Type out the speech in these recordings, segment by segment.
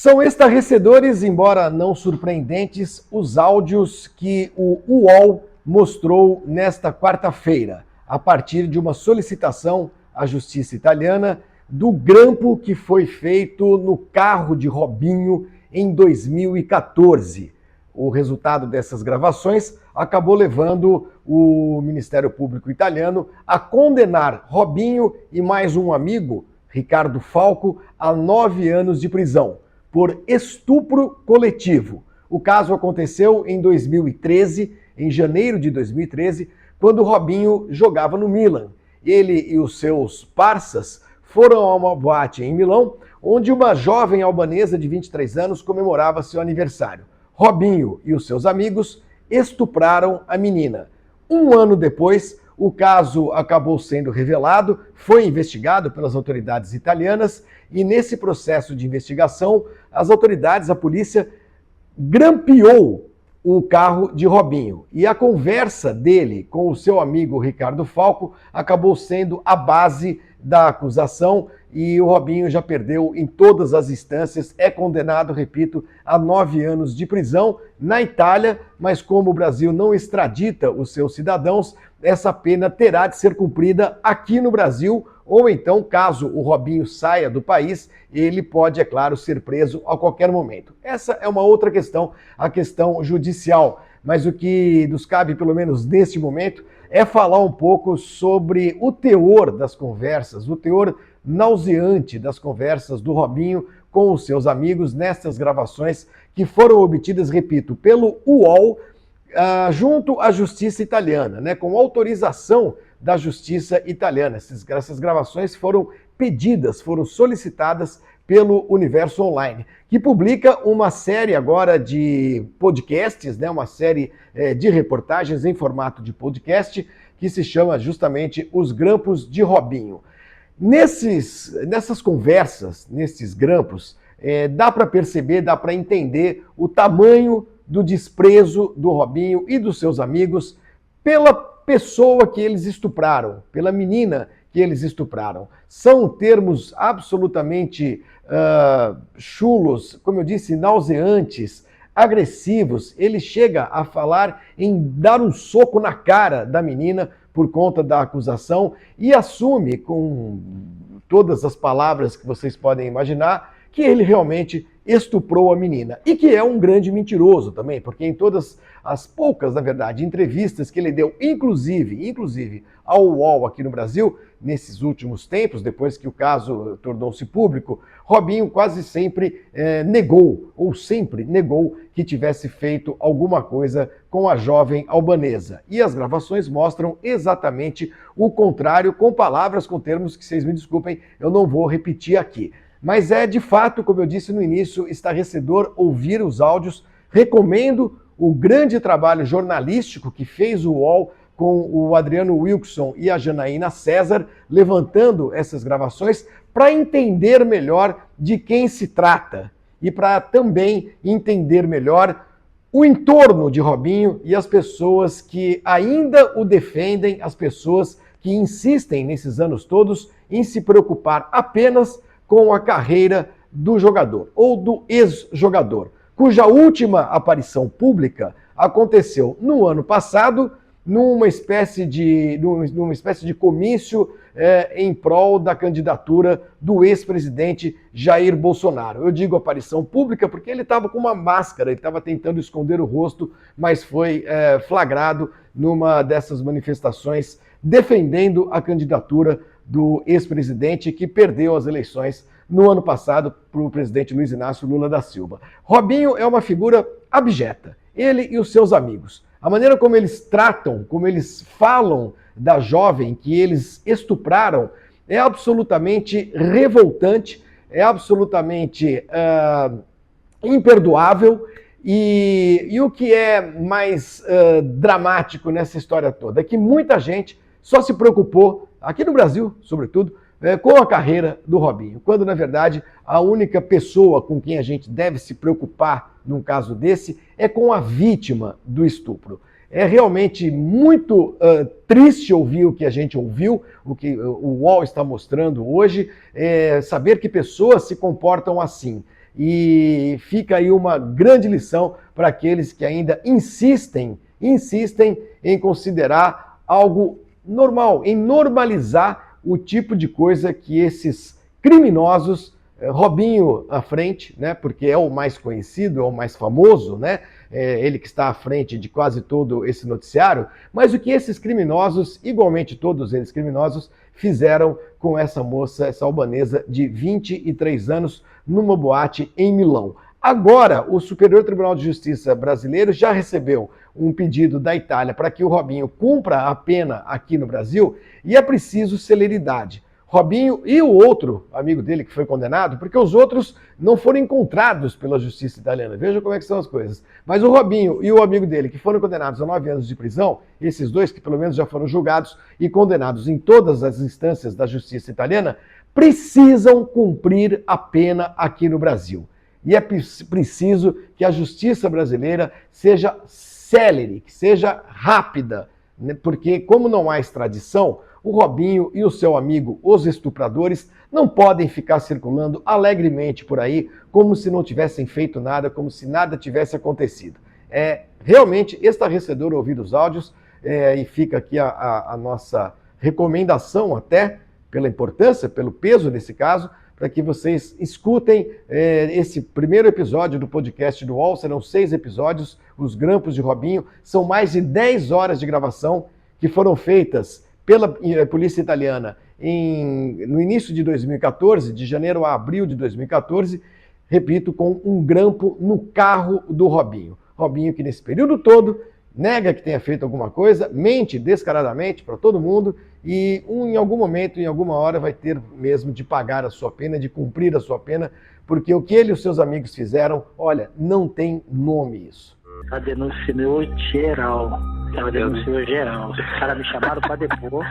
São estarrecedores, embora não surpreendentes, os áudios que o UOL mostrou nesta quarta-feira, a partir de uma solicitação à justiça italiana do grampo que foi feito no carro de Robinho em 2014. O resultado dessas gravações acabou levando o Ministério Público italiano a condenar Robinho e mais um amigo, Ricardo Falco, a 9 anos de prisão por estupro coletivo. O caso aconteceu em 2013, em janeiro de 2013, quando Robinho jogava no Milan. Ele e os seus parças foram a uma boate em Milão, onde uma jovem albanesa de 23 anos comemorava seu aniversário. Robinho e os seus amigos estupraram a menina. Um ano depois, o caso acabou sendo revelado, foi investigado pelas autoridades italianas e nesse processo de investigação, as autoridades, a polícia, grampeou o carro de Robinho. E a conversa dele com o seu amigo Ricardo Falco acabou sendo a base da acusação e o Robinho já perdeu em todas as instâncias, é condenado, repito, a 9 anos de prisão na Itália, mas como o Brasil não extradita os seus cidadãos, essa pena terá de ser cumprida aqui no Brasil, ou então, caso o Robinho saia do país, ele pode, é claro, ser preso a qualquer momento. Essa é uma outra questão, a questão judicial, mas o que nos cabe, pelo menos neste momento, é falar um pouco sobre o teor das conversas, o teor nauseante das conversas do Robinho com os seus amigos nessas gravações que foram obtidas, repito, pelo UOL, junto à justiça italiana, né, com autorização da justiça italiana. Essas gravações foram pedidas, foram solicitadas pelo Universo Online, que publica uma série agora de podcasts, né, uma série de reportagens em formato de podcast, que se chama justamente Os Grampos de Robinho. Nessas conversas, nesses grampos, dá para perceber, dá para entender o tamanho do desprezo do Robinho e dos seus amigos pela pessoa que eles estupraram, pela menina que eles estupraram. São termos absolutamente chulos, como eu disse, nauseantes, agressivos. Ele chega a falar em dar um soco na cara da menina por conta da acusação e assume com todas as palavras que vocês podem imaginar que ele realmente estuprou a menina. E que é um grande mentiroso também, porque em todas as poucas, na verdade, entrevistas que ele deu, inclusive ao UOL aqui no Brasil, nesses últimos tempos, depois que o caso tornou-se público, Robinho quase sempre negou que tivesse feito alguma coisa com a jovem albanesa. E as gravações mostram exatamente o contrário, com palavras, com termos que vocês me desculpem, eu não vou repetir aqui. Mas é de fato, como eu disse no início, estarrecedor ouvir os áudios. Recomendo o grande trabalho jornalístico que fez o UOL com o Adriano Wilson e a Janaína César, levantando essas gravações para entender melhor de quem se trata e para também entender melhor o entorno de Robinho e as pessoas que ainda o defendem, as pessoas que insistem nesses anos todos em se preocupar apenas com a carreira do jogador ou do ex-jogador, cuja última aparição pública aconteceu no ano passado, numa espécie de comício em prol da candidatura do ex-presidente Jair Bolsonaro. Eu digo aparição pública porque ele estava com uma máscara, ele estava tentando esconder o rosto, mas foi flagrado numa dessas manifestações defendendo a candidatura do ex-presidente que perdeu as eleições no ano passado para o presidente Luiz Inácio Lula da Silva. Robinho é uma figura abjeta, ele e os seus amigos. A maneira como eles tratam, como eles falam da jovem que eles estupraram é absolutamente revoltante, é absolutamente imperdoável. E o que é mais dramático nessa história toda é que muita gente só se preocupou, aqui no Brasil, sobretudo, com a carreira do Robinho, quando, na verdade, a única pessoa com quem a gente deve se preocupar num caso desse é com a vítima do estupro. É realmente muito triste ouvir o que a gente ouviu, o que o UOL está mostrando hoje, saber que pessoas se comportam assim. e fica aí uma grande lição para aqueles que ainda insistem em considerar algo normal, em normalizar o tipo de coisa que esses criminosos, Robinho à frente, né, porque é o mais conhecido, é o mais famoso, né, ele que está à frente de quase todo esse noticiário, mas o que esses criminosos, igualmente todos eles criminosos, fizeram com essa moça, essa albanesa de 23 anos, numa boate em Milão. Agora, o Superior Tribunal de Justiça brasileiro já recebeu um pedido da Itália para que o Robinho cumpra a pena aqui no Brasil e é preciso celeridade. Robinho e o outro amigo dele que foi condenado, porque os outros não foram encontrados pela justiça italiana. Veja como é que são as coisas. Mas o Robinho e o amigo dele que foram condenados a 9 anos de prisão, esses dois que pelo menos já foram julgados e condenados em todas as instâncias da justiça italiana, precisam cumprir a pena aqui no Brasil. E é preciso que a justiça brasileira seja célere, que seja rápida, né? Porque como não há extradição, o Robinho e o seu amigo, os estupradores, não podem ficar circulando alegremente por aí, como se não tivessem feito nada, como se nada tivesse acontecido. É realmente estarrecedor ouvir os áudios, e fica aqui a nossa recomendação até, pela importância, pelo peso desse caso, para que vocês escutem esse primeiro episódio do podcast do UOL. Serão 6 episódios, os grampos de Robinho. São mais de 10 horas de gravação que foram feitas pela polícia italiana no início de 2014, de janeiro a abril de 2014, repito, com um grampo no carro do Robinho. Robinho que nesse período todo nega que tenha feito alguma coisa, mente descaradamente para todo mundo e em algum momento, em alguma hora, vai ter mesmo de pagar a sua pena, de cumprir a sua pena, porque o que ele e os seus amigos fizeram, olha, não tem nome isso. Ela denunciou geral. Ela denunciou geral. Os caras me chamaram pra depor.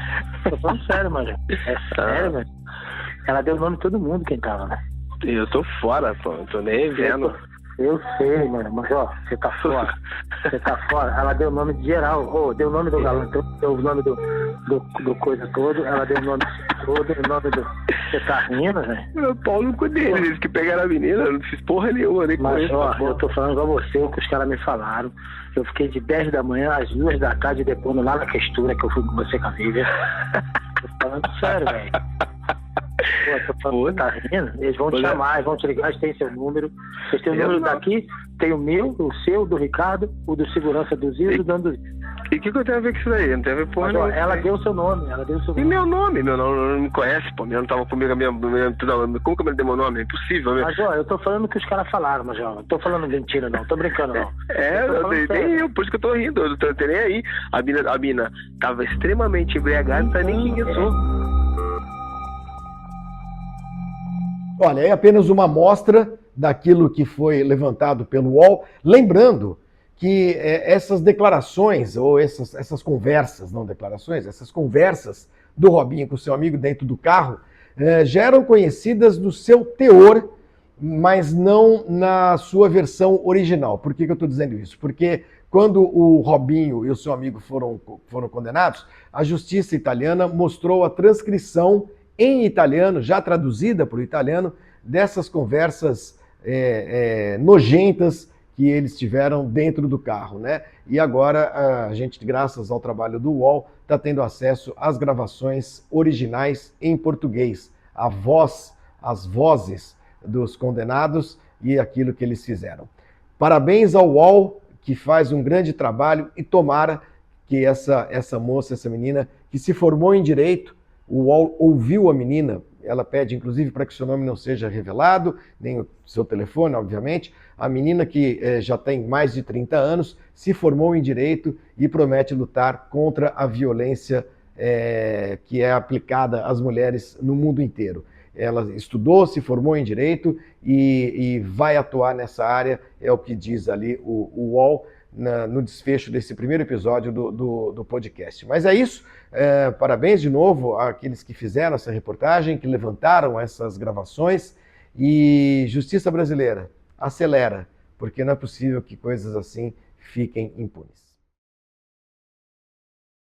Tô falando sério, mano. É sério, velho. Ela deu o nome de todo mundo quem tava, né? Eu tô fora, pô. Não tô nem vendo. Eu sei, mano. Mas, ó, você tá fora. Você tá fora. Ela deu o nome de geral. Oh, deu o nome do galã, deu o nome do coisa todo. Ela deu o nome todo, o nome do... Você tá rindo, velho? Meu pau no cu deles. Eles que pegaram a menina, eu não fiz porra nenhuma. Nem mas, ó, eu tô falando igual você, o que os caras me falaram. Eu fiquei de 10 da manhã às 2 da tarde depondo lá na Questura, que eu fui com você com a Vivian. Tô falando sério, velho. Pô, tô falando, tá rindo? Eles vão te chamar, eles vão te ligar, eles têm seu número. Vocês têm o número daqui, tem o meu, o seu, do Ricardo, o do segurança do Zio e do dono do Zio. E o que eu tenho a ver com isso daí? Não tem a ver porra nenhuma. Ela deu o seu nome, E meu nome? Meu nome não me conhece, pô. Meu nome tava comigo, como que eu me dei meu nome? É impossível, né? Mas, ó, eu tô falando o que os caras falaram, mas, ó, não tô falando mentira, não. Tô brincando, não. Nem eu, por isso que eu tô rindo. Eu não tô nem aí. A mina tava extremamente embriagada, não sabe nem quem eu sou. Olha, é apenas uma amostra daquilo que foi levantado pelo UOL. Lembrando que essas declarações, ou essas conversas, não declarações, essas conversas do Robinho com o seu amigo dentro do carro, já eram conhecidas no seu teor, mas não na sua versão original. Por que eu estou dizendo isso? Porque quando o Robinho e o seu amigo foram condenados, a justiça italiana mostrou a transcrição em italiano, já traduzida para o italiano, dessas conversas nojentas que eles tiveram dentro do carro, né? E agora a gente, graças ao trabalho do UOL, está tendo acesso às gravações originais em português, as vozes dos condenados e aquilo que eles fizeram. Parabéns ao UOL, que faz um grande trabalho, e tomara que essa moça, essa menina, que se formou em Direito, o UOL ouviu a menina, ela pede inclusive para que seu nome não seja revelado, nem o seu telefone, obviamente. A menina que já tem mais de 30 anos, se formou em Direito e promete lutar contra a violência que é aplicada às mulheres no mundo inteiro. Ela estudou, se formou em Direito e vai atuar nessa área, é o que diz ali o UOL no desfecho desse primeiro episódio do podcast. Mas é isso, parabéns de novo àqueles que fizeram essa reportagem, que levantaram essas gravações, e Justiça Brasileira, acelera, porque não é possível que coisas assim fiquem impunes.